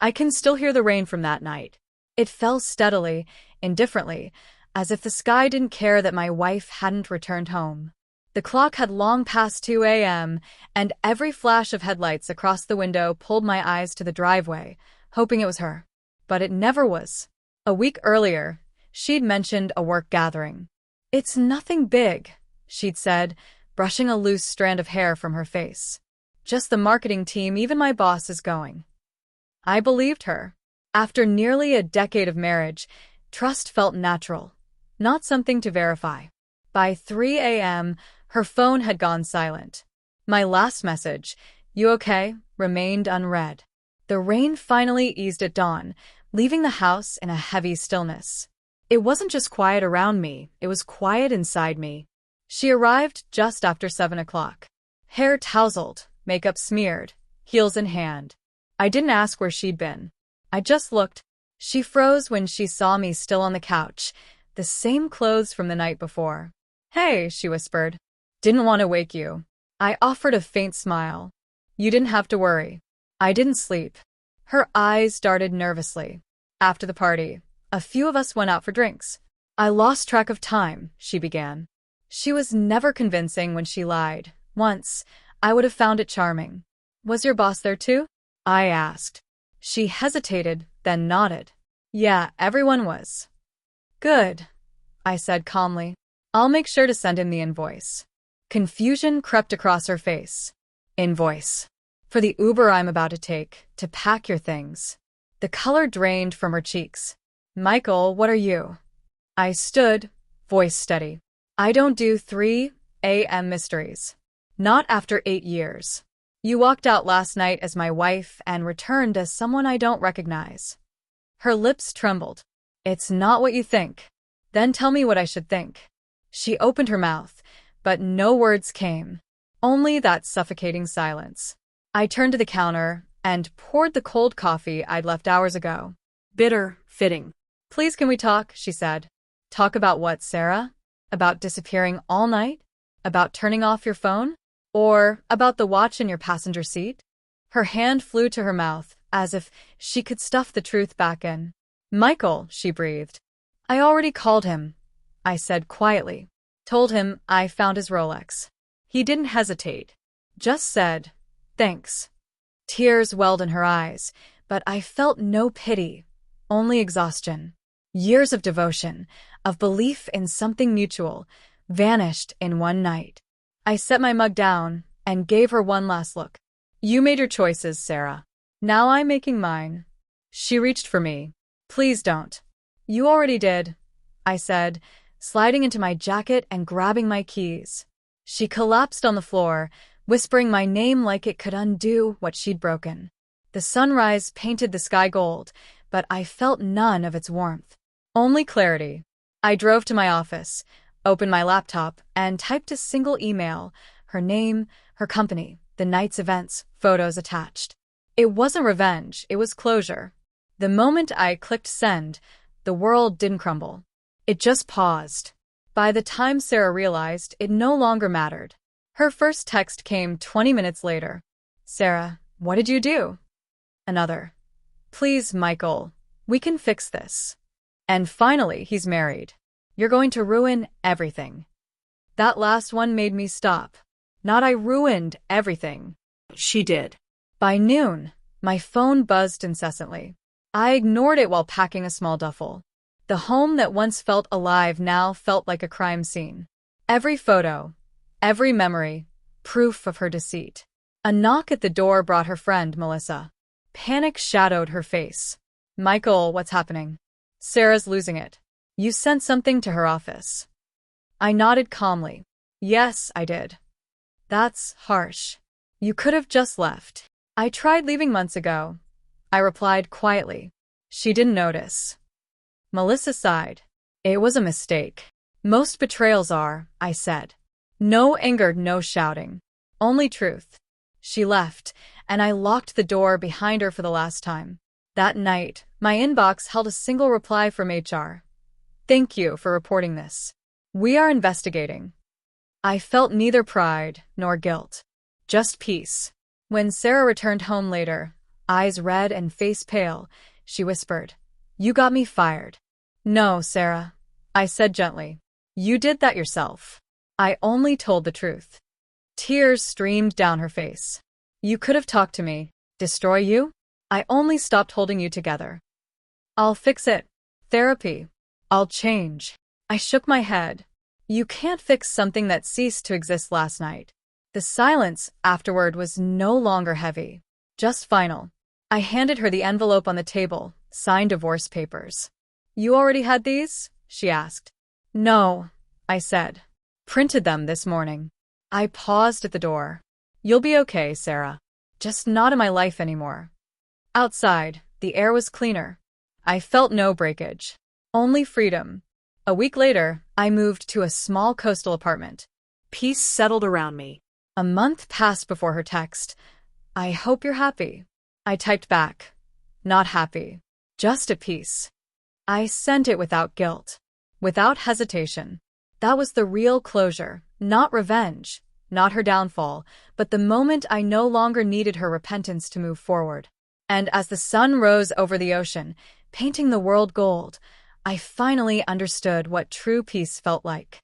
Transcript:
I can still hear the rain from that night. It fell steadily, indifferently, as if the sky didn't care that my wife hadn't returned home. The clock had long passed 2 a.m., and every flash of headlights across the window pulled my eyes to the driveway, hoping it was her. But it never was. A week earlier, she'd mentioned a work gathering. "It's nothing big," she'd said, brushing a loose strand of hair from her face. "Just the marketing team, even my boss is going." I believed her. After nearly a decade of marriage, trust felt natural, not something to verify. By 3 a.m., her phone had gone silent. My last message, "You okay?" remained unread. The rain finally eased at dawn, leaving the house in a heavy stillness. It wasn't just quiet around me, it was quiet inside me. She arrived just after 7 o'clock. Hair tousled, makeup smeared, heels in hand. I didn't ask where she'd been. I just looked. She froze when she saw me still on the couch, the same clothes from the night before. "Hey," she whispered. "Didn't want to wake you." I offered a faint smile. "You didn't have to worry. I didn't sleep." Her eyes darted nervously. "After the party, a few of us went out for drinks. I lost track of time," she began. She was never convincing when she lied. Once, I would have found it charming. "Was your boss there too?" I asked. She hesitated, then nodded. "Yeah, everyone was." "Good," I said calmly. "I'll make sure to send him the invoice." Confusion crept across her face. "Invoice? For the Uber I'm about to take, to pack your things." The color drained from her cheeks. "Michael, what are you?" I stood, voice steady. "I don't do 3 a.m. mysteries. Not after 8 years. You walked out last night as my wife and returned as someone I don't recognize." Her lips trembled. "It's not what you think." "Then tell me what I should think." She opened her mouth, but no words came. Only that suffocating silence. I turned to the counter and poured the cold coffee I'd left hours ago. Bitter, fitting. "Please, can we talk?" she said. "Talk about what, Sarah? About disappearing all night? About turning off your phone? Or about the watch in your passenger seat?" Her hand flew to her mouth, as if she could stuff the truth back in. "Michael," she breathed. "I already called him," I said quietly. "Told him I found his Rolex." He didn't hesitate. Just said, "Thanks." Tears welled in her eyes, but I felt no pity, only exhaustion. Years of devotion, of belief in something mutual, vanished in one night. I set my mug down and gave her one last look. "You made your choices, Sarah. Now I'm making mine." She reached for me. "Please don't." "You already did," I said, sliding into my jacket and grabbing my keys. She collapsed on the floor, whispering my name like it could undo what she'd broken. The sunrise painted the sky gold, but I felt none of its warmth. Only clarity. I drove to my office, opened my laptop, and typed a single email, her name, her company, the night's events, photos attached. It wasn't revenge, it was closure. The moment I clicked send, the world didn't crumble. It just paused. By the time Sarah realized, it no longer mattered. Her first text came 20 minutes later. "Sarah, what did you do?" Another. "Please, Michael, we can fix this." And finally, "He's married. You're going to ruin everything." That last one made me stop. Not I ruined everything. She did. By noon, my phone buzzed incessantly. I ignored it while packing a small duffel. The home that once felt alive now felt like a crime scene. Every photo, every memory, proof of her deceit. A knock at the door brought her friend, Melissa. Panic shadowed her face. "Michael, what's happening?" "Sarah's losing it. You sent something to her office." I nodded calmly. "Yes, I did." "That's harsh. You could have just left." "I tried leaving months ago," I replied quietly. She didn't notice. Melissa sighed. "It was a mistake. Most betrayals are," I said. No anger, no shouting. Only truth. She left, and I locked the door behind her for the last time. That night, my inbox held a single reply from HR. "Thank you for reporting this. We are investigating." I felt neither pride nor guilt. Just peace. When Sarah returned home later, Eyes red and face pale, she whispered, "You got me fired." "No, Sarah," I said gently. "You did that yourself. I only told the truth." Tears streamed down her face. "You could have talked to me. Destroy you? I only stopped holding you together." "I'll fix it. Therapy. I'll change." I shook my head. "You can't fix something that ceased to exist last night." The silence afterward was no longer heavy, just final. I handed her the envelope on the table, signed divorce papers. "You already had these?" she asked. "No," I said. "Printed them this morning." I paused at the door. "You'll be okay, Sarah. Just not in my life anymore." Outside, the air was cleaner. I felt no breakage, only freedom. A week later, I moved to a small coastal apartment. Peace settled around me. A month passed before her text, "I hope you're happy." I typed back, "Not happy, just at peace." I sent it without guilt, without hesitation. That was the real closure, not revenge, not her downfall, but the moment I no longer needed her repentance to move forward. And as the sun rose over the ocean, painting the world gold, I finally understood what true peace felt like.